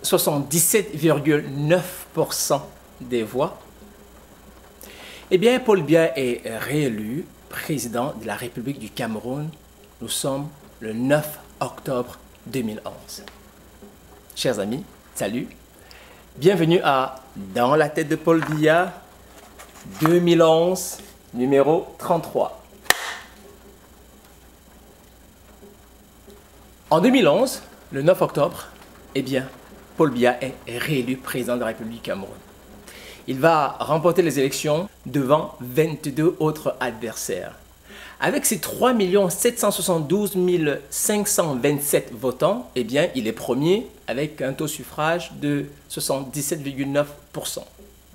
77,9% des voix, eh bien, Paul Biya est réélu président de la République du Cameroun. Nous sommes le 9 octobre 2011. Chers amis, salut. Bienvenue à Dans la tête de Paul Biya 2011, numéro 33. En 2011, le 9 octobre, eh bien, Paul Biya est réélu président de la République du Cameroun. Il va remporter les élections devant 22 autres adversaires. Avec ses 3 772 527 votants, eh bien, il est premier avec un taux de suffrage de 77,9%.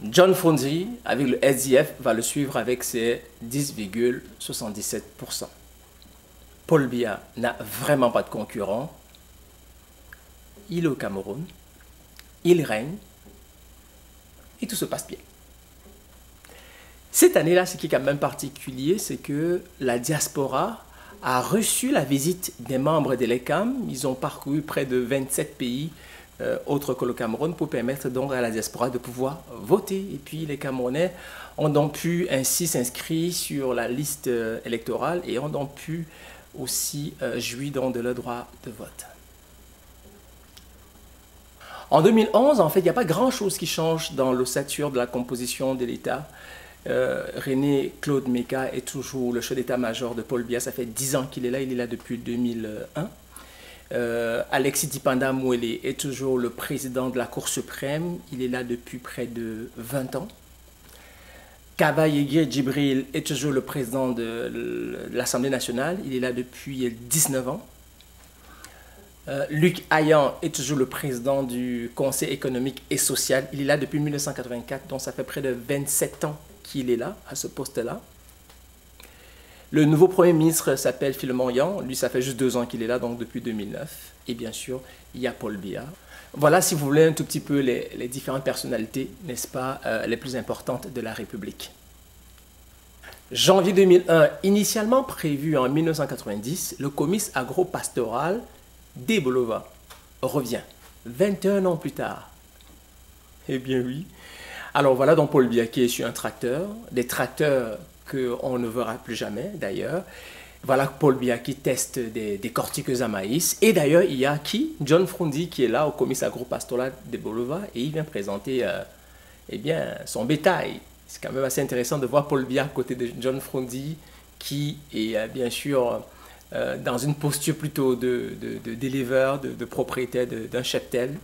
John Frondi, avec le SDF, va le suivre avec ses 10,77%. Paul Biya n'a vraiment pas de concurrent. Il est au Cameroun, il règne et tout se passe bien. Cette année-là, ce qui est quand même particulier, c'est que la diaspora a reçu la visite des membres de l'ECAM. Ils ont parcouru près de 27 pays autres que le Cameroun pour permettre donc à la diaspora de pouvoir voter. Et puis les Camerounais ont donc pu ainsi s'inscrire sur la liste électorale et ont donc pu aussi jouir donc de leur droit de vote. En 2011, en fait, il n'y a pas grand-chose qui change dans l'ossature de la composition de l'État. René Claude Meka est toujours le chef d'état-major de Paul Biya. Ça fait 10 ans qu'il est là, il est là depuis 2001. Alexis Dipanda Mouélé est toujours le président de la Cour suprême. Il est là depuis près de 20 ans. Kaba Yegye Djibril est toujours le président de l'Assemblée nationale. Il est là depuis 19 ans. Luc Ayan est toujours le président du Conseil économique et social. Il est là depuis 1984, donc ça fait près de 27 ans qu'il est là, à ce poste-là. Le nouveau Premier ministre s'appelle Philemon Yan. Lui, ça fait juste 2 ans qu'il est là, donc depuis 2009. Et bien sûr, il y a Paul Biya. Voilà, si vous voulez, un tout petit peu les différentes personnalités, n'est-ce pas, les plus importantes de la République. Janvier 2001, initialement prévu en 1990, le comice agro-pastoral d'Ebolova revient 21 ans plus tard. Eh bien oui. Alors voilà donc Paul Biya qui est sur un tracteur, des tracteurs qu'on ne verra plus jamais d'ailleurs. Voilà Paul Biya qui teste des cortiqueuses à maïs. Et d'ailleurs il y a qui? John Frondi qui est là au comice agro-pastoral d'Ebolova et il vient présenter eh bien, son bétail. C'est quand même assez intéressant de voir Paul Biya à côté de John Frondi qui est bien sûr dans une posture plutôt d'éleveur, de propriétaire d'un cheptel.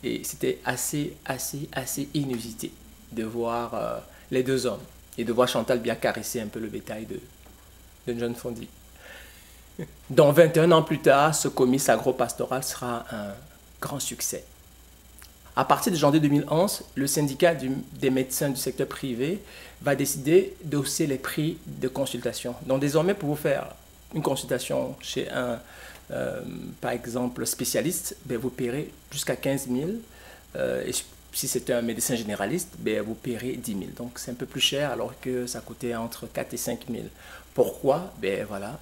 Et c'était assez inusité de voir les deux hommes et de voir Chantal Biya caresser un peu le bétail de John Frondi. Donc 21 ans plus tard, ce comice agro-pastoral sera un grand succès. À partir de janvier 2011, le syndicat des médecins du secteur privé va décider d'hausser les prix de consultation. Donc désormais, pour vous faire une consultation chez un, par exemple, spécialiste, ben, vous paierez jusqu'à 15 000. Et si c'est un médecin généraliste, ben, vous paierez 10 000. Donc c'est un peu plus cher alors que ça coûtait entre 4 et 5 000. Pourquoi? Ben, voilà,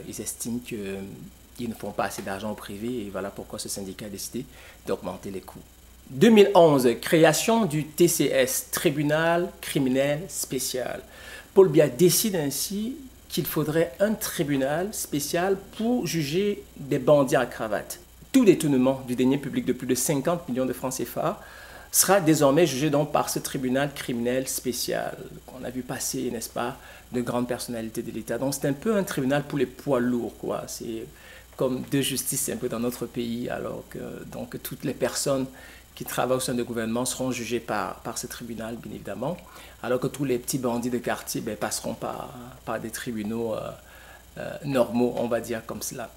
ils estiment qu'ils ne font pas assez d'argent au privé et voilà pourquoi ce syndicat a décidé d'augmenter les coûts. 2011, création du TCS, Tribunal criminel spécial. Paul Biya décide ainsi qu'il faudrait un tribunal spécial pour juger des bandits à cravate. Tout détournement du denier public de plus de 50 millions de francs CFA sera désormais jugé donc par ce tribunal criminel spécial. On a vu passer, n'est-ce pas, de grandes personnalités de l'État. Donc c'est un peu un tribunal pour les poids lourds, quoi. C'est comme de justice un peu dans notre pays, alors que donc, toutes les personnes qui travaillent au sein du gouvernement seront jugés par ce tribunal, bien évidemment, alors que tous les petits bandits de quartier ben, passeront par des tribunaux normaux, on va dire comme cela.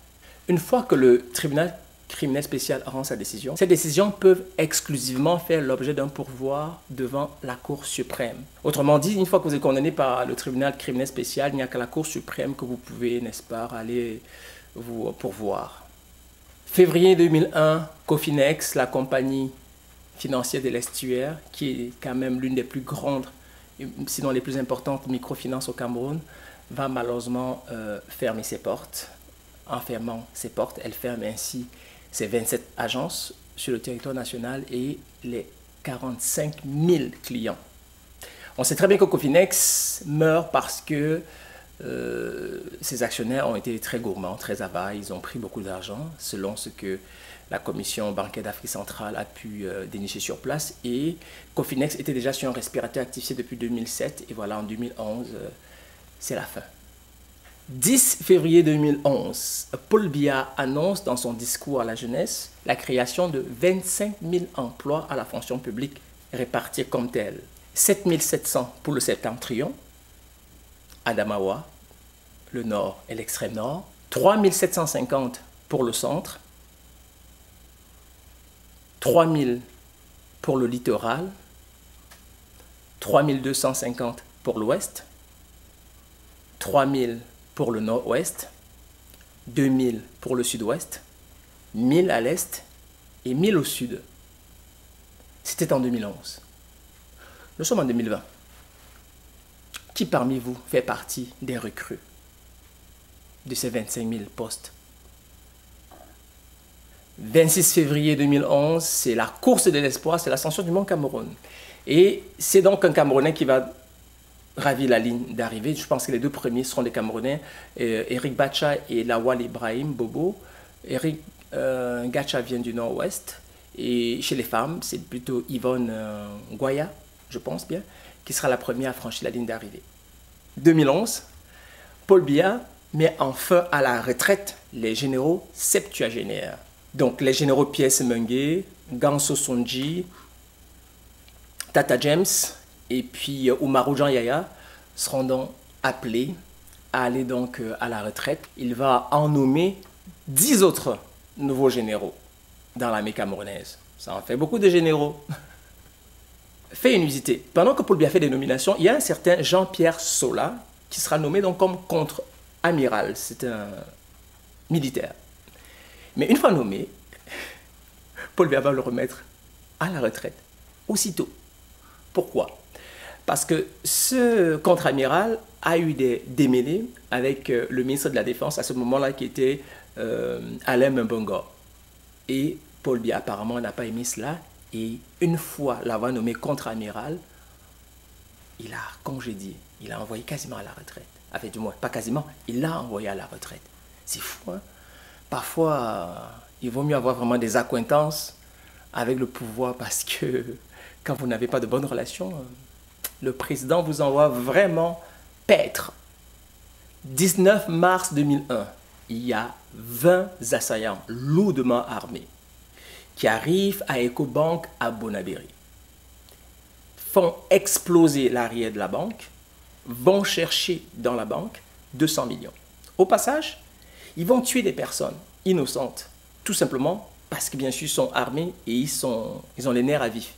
Une fois que le tribunal criminel spécial rend sa décision, ces décisions peuvent exclusivement faire l'objet d'un pourvoi devant la Cour suprême. Autrement dit, une fois que vous êtes condamné par le tribunal criminel spécial, il n'y a qu'à la Cour suprême que vous pouvez, n'est-ce pas, aller vous pourvoir. Février 2001, Cofinex, la compagnie financière de l'estuaire, qui est quand même l'une des plus grandes, sinon les plus importantes microfinances au Cameroun, va malheureusement fermer ses portes. En fermant ses portes, elle ferme ainsi ses 27 agences sur le territoire national et les 45 000 clients. On sait très bien que Cofinex meurt parce que ses actionnaires ont été très gourmands, très avares. Ils ont pris beaucoup d'argent, selon ce que la commission bancaire d'Afrique centrale a pu dénicher sur place. Et Cofinex était déjà sur un respirateur actifié depuis 2007. Et voilà, en 2011, c'est la fin. 10 février 2011, Paul Biya annonce dans son discours à la jeunesse la création de 25 000 emplois à la fonction publique répartis comme tels. 7 700 pour le septentrion, Adamawa, le nord et l'extrême nord. 3 750 pour le centre. 3 000 pour le littoral. 3 250 pour l'ouest. 3 000 pour le nord-ouest. 2 000 pour le sud-ouest. 1 000 à l'est et 1 000 au sud. C'était en 2011. Nous sommes en 2020. Qui parmi vous fait partie des recrues de ces 25 000 postes? 26 février 2011, c'est la course de l'espoir, c'est l'ascension du Mont Cameroun. Et c'est donc un Camerounais qui va ravir la ligne d'arrivée. Je pense que les deux premiers seront des Camerounais, Eric Bacha et Lawal Ibrahim Bobo. Eric Gacha vient du nord-ouest. Et chez les femmes, c'est plutôt Yvonne Goya, je pense bien, qui sera la première à franchir la ligne d'arrivée. 2011, Paul Biya met enfin à la retraite les généraux septuagénaires. Donc les généraux Pierre Semengue, Ganso Sonji, Tata James et puis Oumarou Jean Yaya seront donc appelés à aller donc à la retraite. Il va en nommer 10 autres nouveaux généraux dans l'armée camerounaise. Ça en fait beaucoup de généraux. Fait inusité. Pendant que Paul Biya fait des nominations, il y a un certain Jean-Pierre Sola qui sera nommé donc comme contre-amiral. C'est un militaire. Mais une fois nommé, Paul Biya va le remettre à la retraite aussitôt. Pourquoi? Parce que ce contre-amiral a eu des démêlés avec le ministre de la Défense à ce moment-là qui était Alain Mbongo. Et Paul Biya apparemment n'a pas aimé cela. Et une fois l'avoir nommé contre-amiral, il a congédié, il a envoyé quasiment à la retraite. Enfin, du moins, pas quasiment, il l'a envoyé à la retraite. C'est fou, hein? Parfois, il vaut mieux avoir vraiment des accointances avec le pouvoir parce que quand vous n'avez pas de bonnes relations, le président vous envoie vraiment paître. 19 mars 2001, il y a 20 assaillants lourdement armés qui arrivent à Ecobank à Bonabéry, font exploser l'arrière de la banque, vont chercher dans la banque 200 millions. Au passage, ils vont tuer des personnes innocentes, tout simplement parce que bien sûr ils sont armés et ils ont les nerfs à vif.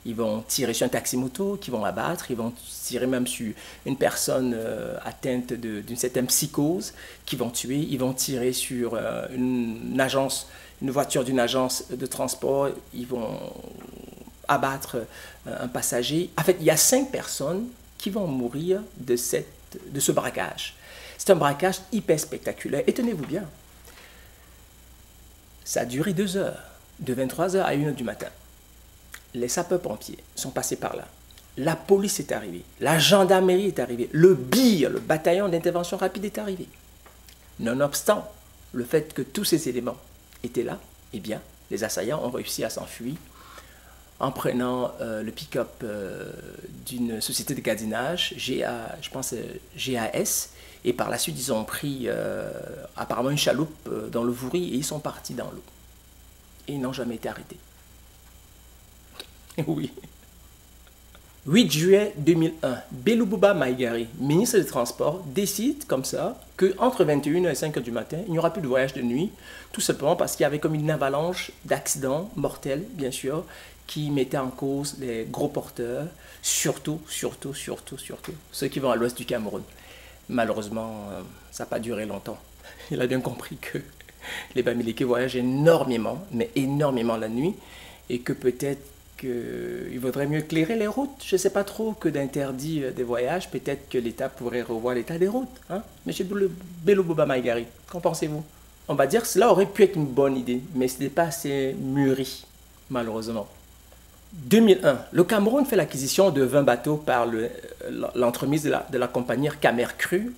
Ils vont tirer sur un taxi-moto qu'ils vont abattre, ils vont tirer même sur une personne atteinte d'une certaine psychose qu'ils vont tuer, ils vont tirer sur une voiture d'une agence de transport, ils vont abattre un passager. En fait, il y a 5 personnes qui vont mourir de ce braquage. C'est un braquage hyper spectaculaire. Et tenez-vous bien, ça a duré 2 heures, de 23 heures à 1 heure du matin. Les sapeurs-pompiers sont passés par là. La police est arrivée. La gendarmerie est arrivée. Le BIR, le bataillon d'intervention rapide, est arrivé. Nonobstant le fait que tous ces éléments étaient là, eh bien, les assaillants ont réussi à s'enfuir en prenant le pick-up d'une société de gardiennage, je pense GAS, et par la suite, ils ont pris apparemment une chaloupe dans le Vouri et ils sont partis dans l'eau. Et ils n'ont jamais été arrêtés. Oui. 8 juillet 2001, Belubouba Maïgari, ministre des Transports, décide comme ça qu'entre 21h et 5h du matin, il n'y aura plus de voyage de nuit, tout simplement parce qu'il y avait comme une avalanche d'accidents mortels, bien sûr, qui mettaient en cause les gros porteurs, surtout ceux qui vont à l'ouest du Cameroun. Malheureusement, ça n'a pas duré longtemps. Il a bien compris que les Bamileke voyagent énormément, mais énormément la nuit, et que peut-être qu'il vaudrait mieux éclairer les routes. Je ne sais pas trop que d'interdire des voyages. Peut-être que l'État pourrait revoir l'état des routes. Hein? Monsieur Belubouba Maïgari, qu'en pensez-vous? On va dire que cela aurait pu être une bonne idée, mais ce n'est pas assez mûri. malheureusement. 2001, le Cameroun fait l'acquisition de 20 bateaux par l'entremise de la compagnie Camercru.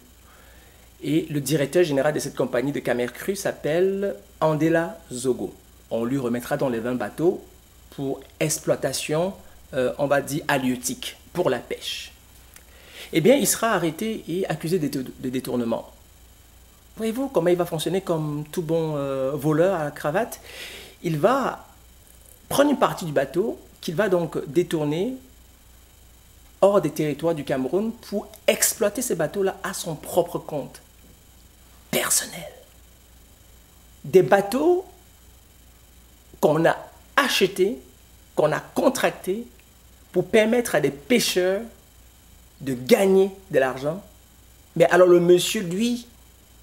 Et le directeur général de cette compagnie de Camercru s'appelle Andela Zogo. On lui remettra dans les 20 bateaux pour exploitation, on va dire, halieutique, pour la pêche. Eh bien, il sera arrêté et accusé de détournement. Voyez-vous comment il va fonctionner comme tout bon voleur à la cravate? Il va prendre une partie du bateau qu'il va donc détourner hors des territoires du Cameroun pour exploiter ces bateaux-là à son propre compte personnel. Des bateaux qu'on a achetés, qu'on a contractés pour permettre à des pêcheurs de gagner de l'argent. Mais alors le monsieur, lui,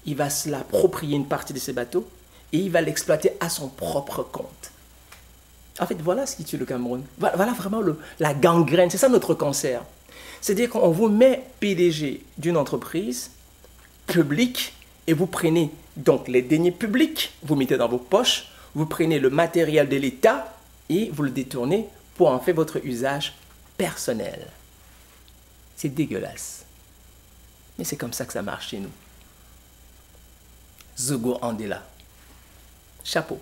il va se l'approprier une partie de ces bateaux et il va l'exploiter à son propre compte. En fait, voilà ce qui tue le Cameroun. Voilà vraiment la gangrène. C'est ça notre cancer. C'est-à-dire qu'on vous met PDG d'une entreprise publique et vous prenez donc les deniers publics, vous mettez dans vos poches, vous prenez le matériel de l'État et vous le détournez pour en faire votre usage personnel. C'est dégueulasse. Mais c'est comme ça que ça marche chez nous. Zogo Andela. Chapeau.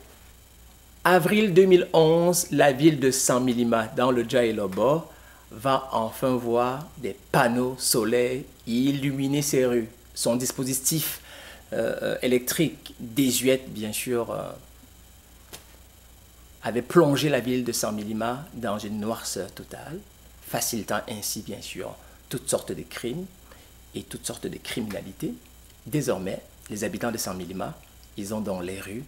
Avril 2011, la ville de Saint-Milima, dans le Djaïlobo, va enfin voir des panneaux solaires illuminer ses rues. Son dispositif électrique désuète, bien sûr, avait plongé la ville de Saint-Milima dans une noirceur totale, facilitant ainsi, bien sûr, toutes sortes de crimes et toutes sortes de criminalités. Désormais, les habitants de Saint-Milima, ils ont dans les rues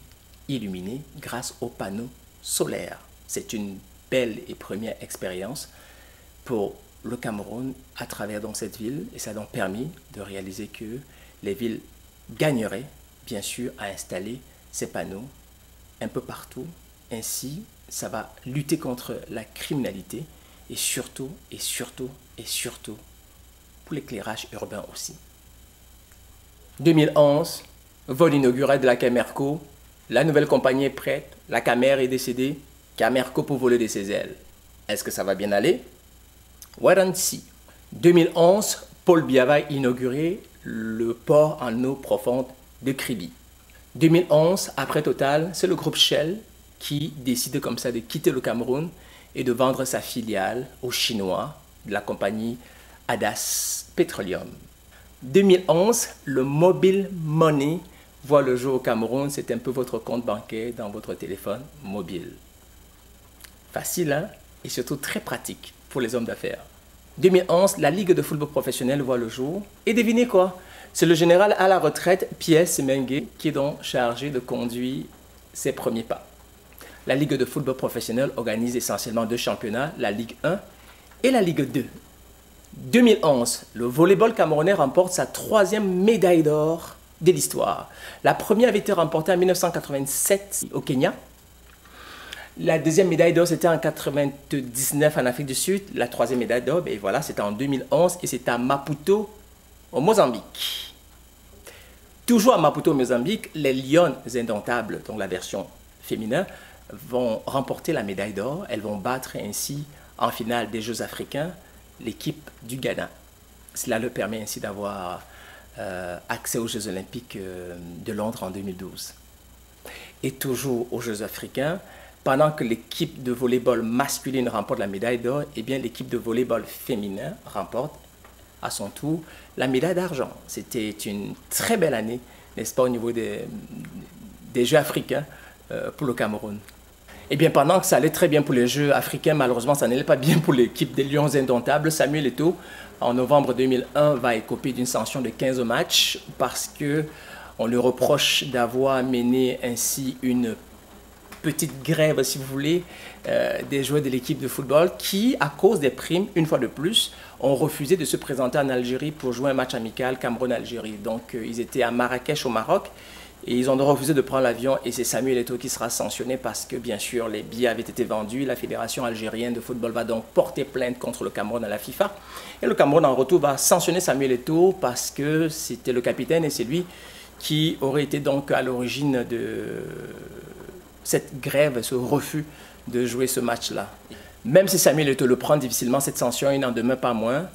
illuminées grâce aux panneaux solaires. C'est une belle et première expérience pour le Cameroun à travers donc cette ville, et ça a donc permis de réaliser que les villes gagneraient, bien sûr, à installer ces panneaux un peu partout. Ainsi, ça va lutter contre la criminalité et surtout, pour l'éclairage urbain aussi. 2011, vol inaugural de la Camerco. La nouvelle compagnie est prête, la Camer est décédée, Camerco pour voler de ses ailes. Est-ce que ça va bien aller? Wait and see. 2011, Paul Biya va inaugurer le port en eau profonde de Kribi. 2011, après Total, c'est le groupe Shell qui décide comme ça de quitter le Cameroun et de vendre sa filiale aux Chinois de la compagnie Adas Petroleum. 2011, le mobile money voit le jour au Cameroun. C'est un peu votre compte bancaire dans votre téléphone mobile. Facile, hein? Et surtout très pratique pour les hommes d'affaires. 2011, la Ligue de football professionnel voit le jour. Et devinez quoi? C'est le général à la retraite, Pierre Semengue, qui est donc chargé de conduire ses premiers pas. La Ligue de football professionnel organise essentiellement deux championnats, la Ligue 1 et la Ligue 2. 2011, le volleyball camerounais remporte sa 3e médaille d'or de l'histoire. La première avait été remportée en 1987 au Kenya. La deuxième médaille d'or, c'était en 1999 en Afrique du Sud. La 3e médaille d'or, ben voilà, c'était en 2011 et c'était à Maputo, au Mozambique. Toujours à Maputo, au Mozambique, les Lions Indomptables, donc la version féminin, vont remporter la médaille d'or. Elles vont battre ainsi en finale des Jeux africains l'équipe du Ghana. Cela leur permet ainsi d'avoir accès aux Jeux olympiques de Londres en 2012. Et toujours aux Jeux africains, pendant que l'équipe de volleyball masculine remporte la médaille d'or, eh bien l'équipe de volleyball féminin remporte à son tour la médaille d'argent. C'était une très belle année, n'est-ce pas, au niveau des Jeux africains pour le Cameroun. Eh bien, pendant que ça allait très bien pour les Jeux africains, malheureusement, ça n'allait pas bien pour l'équipe des Lions Indomptables. Samuel Eto'o, en novembre 2001, va écoper d'une sanction de 15 matchs parce qu'on lui reproche d'avoir mené ainsi une petite grève, si vous voulez, des joueurs de l'équipe de football qui, à cause des primes, une fois de plus, ont refusé de se présenter en Algérie pour jouer un match amical Cameroun-Algérie. Donc, ils étaient à Marrakech, au Maroc. Et ils ont refusé de prendre l'avion et c'est Samuel Eto'o qui sera sanctionné parce que, bien sûr, les billets avaient été vendus. La Fédération algérienne de football va donc porter plainte contre le Cameroun à la FIFA. Et le Cameroun, en retour, va sanctionner Samuel Eto'o parce que c'était le capitaine et c'est lui qui aurait été donc à l'origine de cette grève, ce refus de jouer ce match-là. Même si Samuel Eto'o le prend difficilement, cette sanction, il n'en demeure pas moins.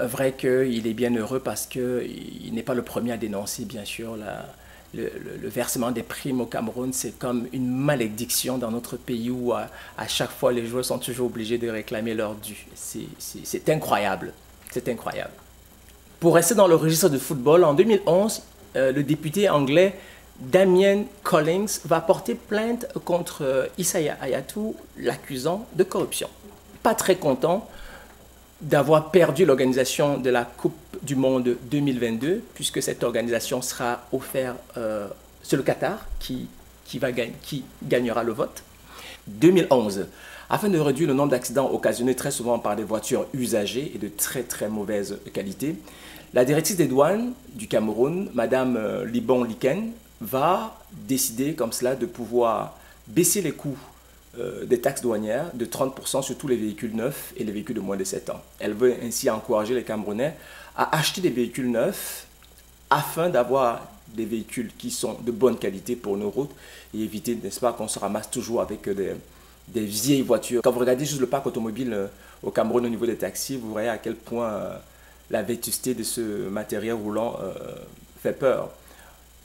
Vrai qu'il est bien heureux parce qu'il n'est pas le premier à dénoncer, bien sûr, le versement des primes au Cameroun. C'est comme une malédiction dans notre pays où à chaque fois les joueurs sont toujours obligés de réclamer leur dû. C'est incroyable. C'est incroyable. Pour rester dans le registre du football, en 2011, le député anglais Damien Collins va porter plainte contre Issa Hayatou, l'accusant de corruption. Pas très content d'avoir perdu l'organisation de la Coupe du Monde 2022, puisque cette organisation sera offerte, c'est le Qatar qui gagnera le vote. 2011, afin de réduire le nombre d'accidents occasionnés très souvent par des voitures usagées et de très très mauvaise qualité, la directrice des douanes du Cameroun, Madame Libon Liken, va décider comme cela de pouvoir baisser les coûts des taxes douanières de 30% sur tous les véhicules neufs et les véhicules de moins de 7 ans. Elle veut ainsi encourager les Camerounais à acheter des véhicules neufs afin d'avoir des véhicules qui sont de bonne qualité pour nos routes et éviter, n'est-ce pas, qu'on se ramasse toujours avec des vieilles voitures. Quand vous regardez juste le parc automobile au Cameroun au niveau des taxis, vous voyez à quel point la vétusté de ce matériel roulant fait peur.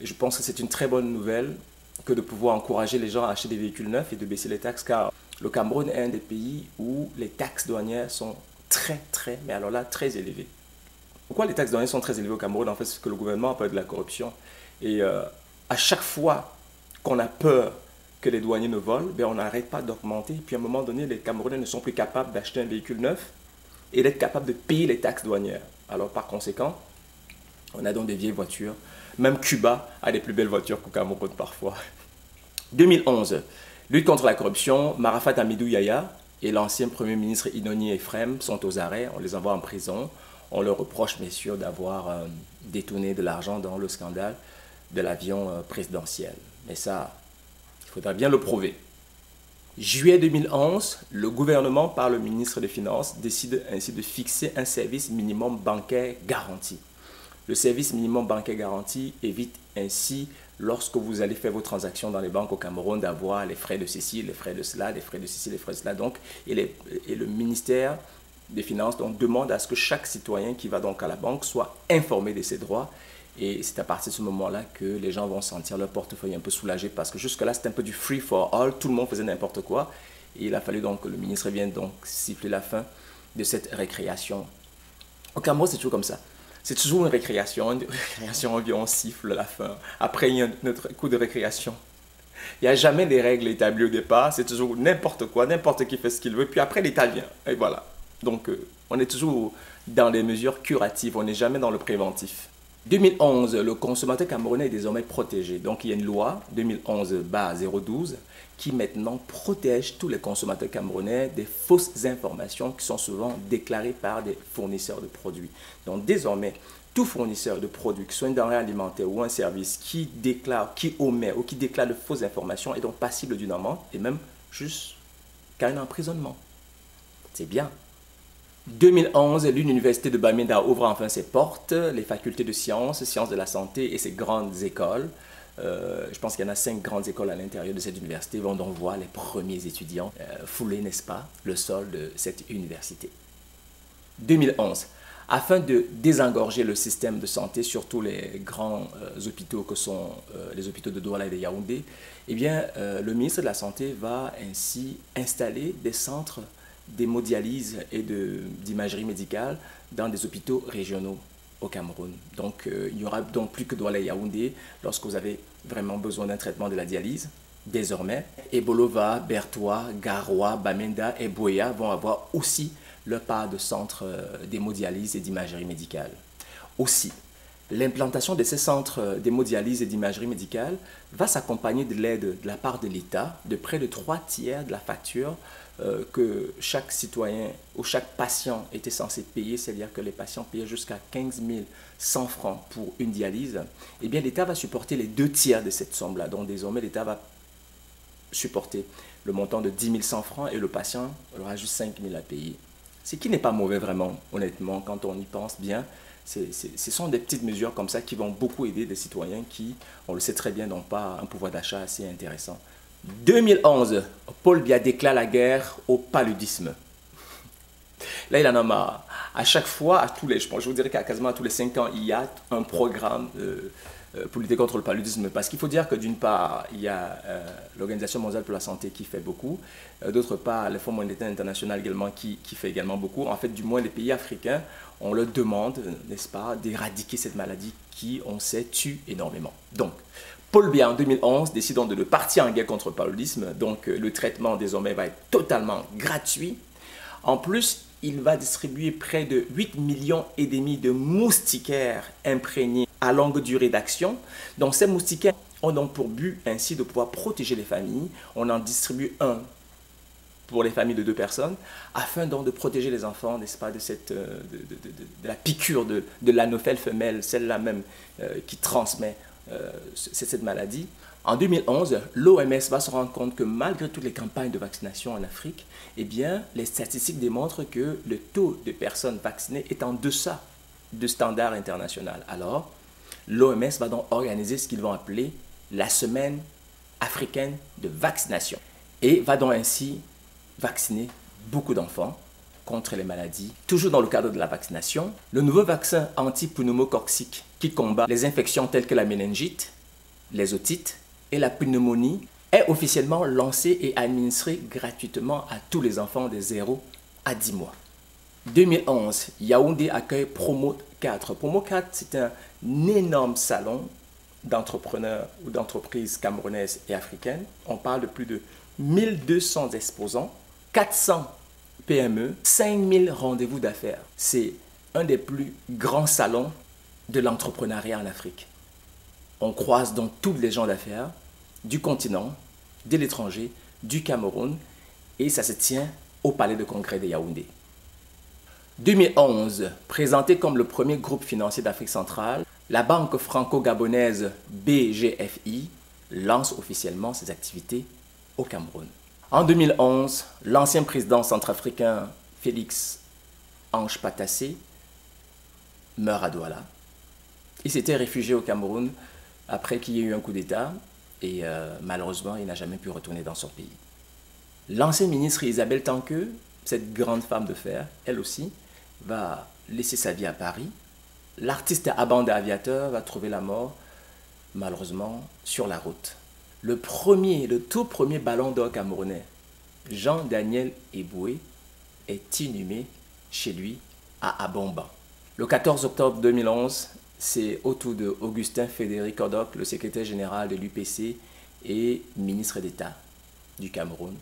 Et je pense que c'est une très bonne nouvelle que de pouvoir encourager les gens à acheter des véhicules neufs et de baisser les taxes, car le Cameroun est un des pays où les taxes douanières sont mais alors là, très élevées. Pourquoi les taxes douanières sont très élevées au Cameroun? En fait, c'est que le gouvernement a peur de la corruption. Et à chaque fois qu'on a peur que les douaniers ne volent, ben on n'arrête pas d'augmenter. Puis à un moment donné, les Camerounais ne sont plus capables d'acheter un véhicule neuf et d'être capables de payer les taxes douanières. Alors par conséquent, on a donc des vieilles voitures. Même Cuba a des plus belles voitures qu'au Cameroun parfois. 2011, lutte contre la corruption, Marafat Hamidou Yahya et l'ancien Premier ministre Inoni Ephraim sont aux arrêts, on les envoie en prison. On leur reproche bien sûr d'avoir détourné de l'argent dans le scandale de l'avion présidentiel. Mais ça, il faudra bien le prouver. Juillet 2011, le gouvernement, par le ministre des Finances, décide ainsi de fixer un service minimum bancaire garanti. Le service minimum bancaire garanti évite ainsi, lorsque vous allez faire vos transactions dans les banques au Cameroun, d'avoir les frais de ceci, les frais de cela, les frais de ceci, les frais de cela. Donc, et le ministère des Finances donc, demande à ce que chaque citoyen qui va donc à la banque soit informé de ses droits. Et c'est à partir de ce moment-là que les gens vont sentir leur portefeuille un peu soulagé, parce que jusque-là, c'était un peu du free for all, tout le monde faisait n'importe quoi. Et il a fallu donc que le ministre vienne donc siffler la fin de cette récréation. Au Cameroun, c'est toujours comme ça. C'est toujours une récréation, on siffle la fin. Après, il y a notre coup de récréation. Il n'y a jamais des règles établies au départ, c'est toujours n'importe quoi, n'importe qui fait ce qu'il veut, puis après l'État vient. Et voilà. Donc, on est toujours dans les mesures curatives, on n'est jamais dans le préventif. 2011, le consommateur camerounais est désormais protégé. Donc, il y a une loi 2011-012 qui maintenant protège tous les consommateurs camerounais des fausses informations qui sont souvent déclarées par des fournisseurs de produits. Donc, désormais, tout fournisseur de produits, que ce soit une denrée alimentaire ou un service qui déclare, qui omet ou qui déclare de fausses informations est donc passible d'une amende et même jusqu'à un emprisonnement. C'est bien. 2011, l'université de Bamenda ouvre enfin ses portes, les facultés de sciences, sciences de la santé et ses grandes écoles. Je pense qu'il y en a 5 grandes écoles à l'intérieur de cette université. Vont donc voir les premiers étudiants fouler, n'est-ce pas, le sol de cette université. 2011. Afin de désengorger le système de santé, surtout les grands hôpitaux que sont les hôpitaux de Douala et de Yaoundé, eh bien, le ministre de la Santé va ainsi installer des centres d'hémodialyse et d'imagerie médicale dans des hôpitaux régionaux au Cameroun. Donc, il n'y aura donc plus que Douala et Yaoundé lorsque vous avez vraiment besoin d'un traitement de la dialyse. Désormais, Ebolova, Bertois, Garoua, Bamenda et Boya vont avoir aussi leur part de centres d'hémodialyse et d'imagerie médicale. Aussi, l'implantation de ces centres d'hémodialyse et d'imagerie médicale va s'accompagner de l'aide de la part de l'État de près de 3/3 de la facture que chaque citoyen ou chaque patient était censé payer, c'est-à-dire que les patients payaient jusqu'à 15 100 francs pour une dialyse. Eh bien, l'État va supporter les 2/3 de cette somme-là. Donc, désormais, l'État va supporter le montant de 10 100 francs et le patient aura juste 5 000 à payer. Ce qui n'est pas mauvais vraiment, honnêtement, quand on y pense bien. Ce sont des petites mesures comme ça qui vont beaucoup aider des citoyens qui, on le sait très bien, n'ont pas un pouvoir d'achat assez intéressant. 2011, Paul Biya déclare la guerre au paludisme. Là, il en a marre. À chaque fois, je vous dirais qu'à quasiment à tous les 5 ans, il y a un programme pour lutter contre le paludisme. Parce qu'il faut dire que d'une part, il y a l'Organisation mondiale pour la santé qui fait beaucoup. D'autre part, le Fonds monétaire international également qui fait également beaucoup. En fait, du moins les pays africains, on leur demande, n'est-ce pas, d'éradiquer cette maladie qui, on sait, tue énormément. Donc, Paul Biya en 2011 décide de partir en guerre contre le paludisme. Donc, le traitement désormais va être totalement gratuit. En plus, il va distribuer près de 8,5 millions de moustiquaires imprégnés à longue durée d'action. Donc ces moustiquaires ont donc pour but ainsi de pouvoir protéger les familles. On en distribue un pour les familles de 2 personnes afin donc de protéger les enfants, n'est-ce pas, de la piqûre de l'anophèle femelle, celle-là même qui transmet cette maladie. En 2011, l'OMS va se rendre compte que malgré toutes les campagnes de vaccination en Afrique, eh bien, les statistiques démontrent que le taux de personnes vaccinées est en deçà du standard international. Alors, l'OMS va donc organiser ce qu'ils vont appeler la semaine africaine de vaccination et va donc ainsi vacciner beaucoup d'enfants contre les maladies. Toujours dans le cadre de la vaccination, le nouveau vaccin anti-pneumococcique qui combat les infections telles que la méningite, les otites et la pneumonie est officiellement lancé et administré gratuitement à tous les enfants de 0 à 10 mois. 2011, Yaoundé accueille Promo 4. Promo 4, c'est un énorme salon d'entrepreneurs ou d'entreprises camerounaises et africaines. On parle de plus de 1200 exposants, 400 PME, 5000 rendez-vous d'affaires. C'est un des plus grands salons de l'entrepreneuriat en Afrique. On croise donc tous les gens d'affaires du continent, de l'étranger, du Cameroun, et ça se tient au Palais de Congrès de Yaoundé. 2011, présenté comme le premier groupe financier d'Afrique centrale, la banque franco-gabonaise BGFI lance officiellement ses activités au Cameroun. En 2011, l'ancien président centrafricain Félix Ange Patassé meurt à Douala. Il s'était réfugié au Cameroun après qu'il y ait eu un coup d'État et malheureusement, il n'a jamais pu retourner dans son pays. L'ancienne ministre Isabelle Tanqueux, cette grande femme de fer, elle aussi, va laisser sa vie à Paris. L'artiste Abanda Aviateur va trouver la mort, malheureusement, sur la route. Le tout premier ballon d'or camerounais, Jean-Daniel Eboué, est inhumé chez lui à Abomba. Le 14 octobre 2011, c'est au tour de Augustin Frédéric Kodok, le secrétaire général de l'UPC et ministre d'État du Cameroun,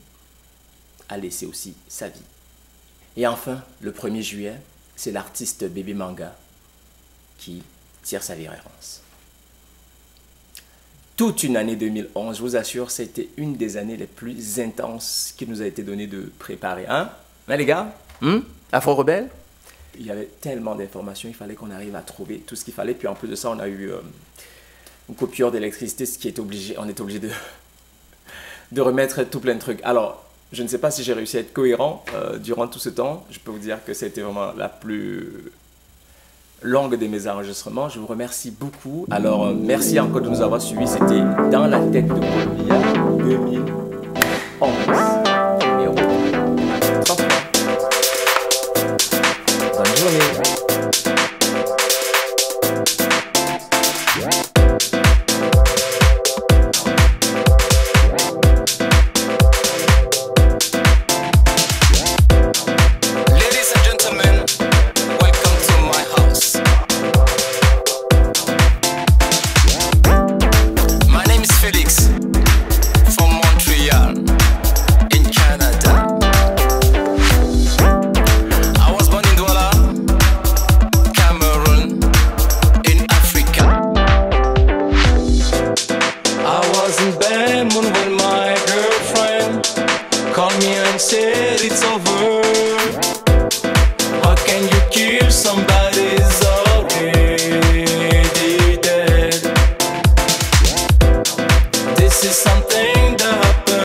a laissé aussi sa vie. Et enfin, le 1er juillet, c'est l'artiste Bébé Manga qui tire sa révérence. Toute une année 2011, je vous assure, c'était une des années les plus intenses qui nous a été donnée de préparer. Hein les gars, Afro Rebelle. Il y avait tellement d'informations, il fallait qu'on arrive à trouver tout ce qu'il fallait. Puis en plus de ça, on a eu une coupure d'électricité, ce qui est obligé, on est obligé de remettre tout plein de trucs. Alors, je ne sais pas si j'ai réussi à être cohérent durant tout ce temps. Je peux vous dire que c'était vraiment la plus longue de mes enregistrements. Je vous remercie beaucoup. Alors, merci encore de nous avoir suivis. C'était Dans la tête de Paul Biya 2011. Bonne journée. Said it's over. How can you kill somebody's already dead? This is something